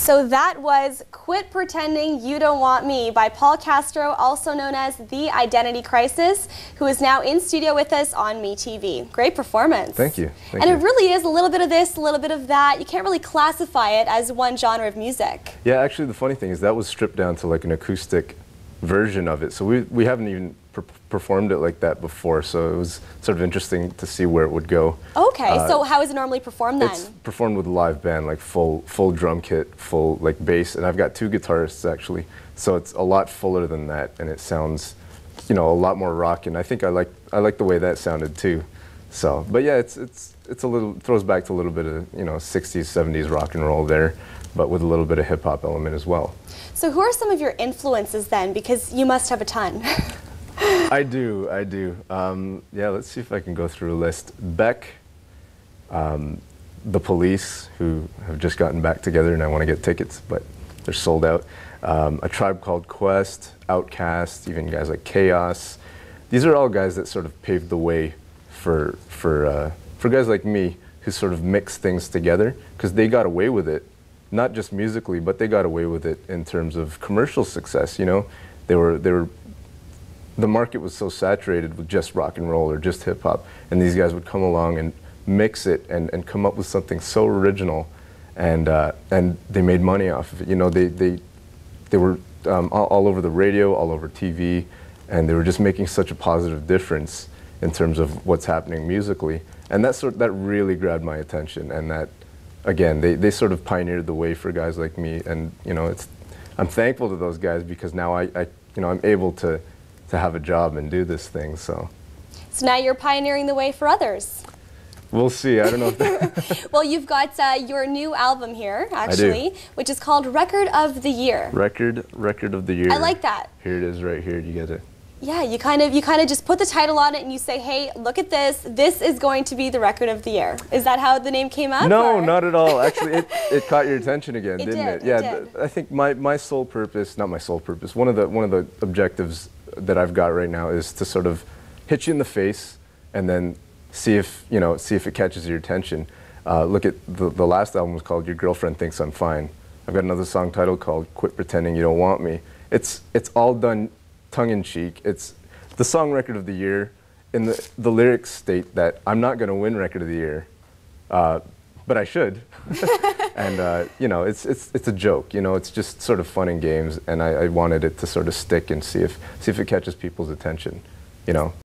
So that was Quit Pretending You Don't Want Me by Paul Castro, also known as the Identity CRiSiS, who is now in studio with us on MeTV. Great performance. Thank you. And it really is a little bit of this, a little bit of that. You can't really classify it as one genre of music. Yeah, actually the funny thing is that was stripped down to like an acoustic version of it. So we haven't even performed it like that before, so it was sort of interesting to see where it would go. Okay, so how is it normally performed then? It's performed with a live band, like full drum kit, full like bass, and I've got two guitarists actually, so it's a lot fuller than that, and it sounds, you know, a lot more rock. And I think I like the way that sounded too. So, but yeah, it's a little, throws back to a little bit of, you know, 60s, 70s rock and roll there, but with a little bit of hip hop element as well. So who are some of your influences then? Because you must have a ton. I do. Yeah, let's see if I can go through a list. Beck, The Police, who have just gotten back together and I want to get tickets, but they're sold out. A Tribe Called Quest, Outkast, even guys like Chaos. These are all guys that sort of paved the way for guys like me who sort of mix things together, because they got away with it, not just musically, but they got away with it in terms of commercial success. You know, the market was so saturated with just rock and roll or just hip hop, and these guys would come along and mix it and come up with something so original, and they made money off of it. You know, they were all over the radio, all over TV, and they were just making such a positive difference in terms of what's happening musically, and that really grabbed my attention. And that, again, they sort of pioneered the way for guys like me, and you know, I'm thankful to those guys, because now I'm able to have a job and do this thing. So now you're pioneering the way for others. We'll see. I don't know if that Well, you've got your new album here, actually, which is called Record of the Year. Record of the Year. I like that. Here it is right here. You get it. Yeah, you kind of just put the title on it and you say, hey, look at this. This is going to be the Record of the Year. Is that how the name came up? No, not at all. Actually, it caught your attention again, didn't it? Yeah, it did. I think my sole purpose, not my sole purpose, one of the objectives that I've got right now is to sort of hit you in the face and then see if it catches your attention. Look at the last album was called Your Girlfriend Thinks I'm Fine. I've got another song titled called Quit Pretending You Don't Want Me. It's all done tongue-in-cheek. It's the song Record of the Year, and the lyrics state that I'm not going to win Record of the Year, but I should. And you know, it's a joke. You know, it's just sort of fun and games, and I wanted it to sort of stick and see if it catches people's attention. You know.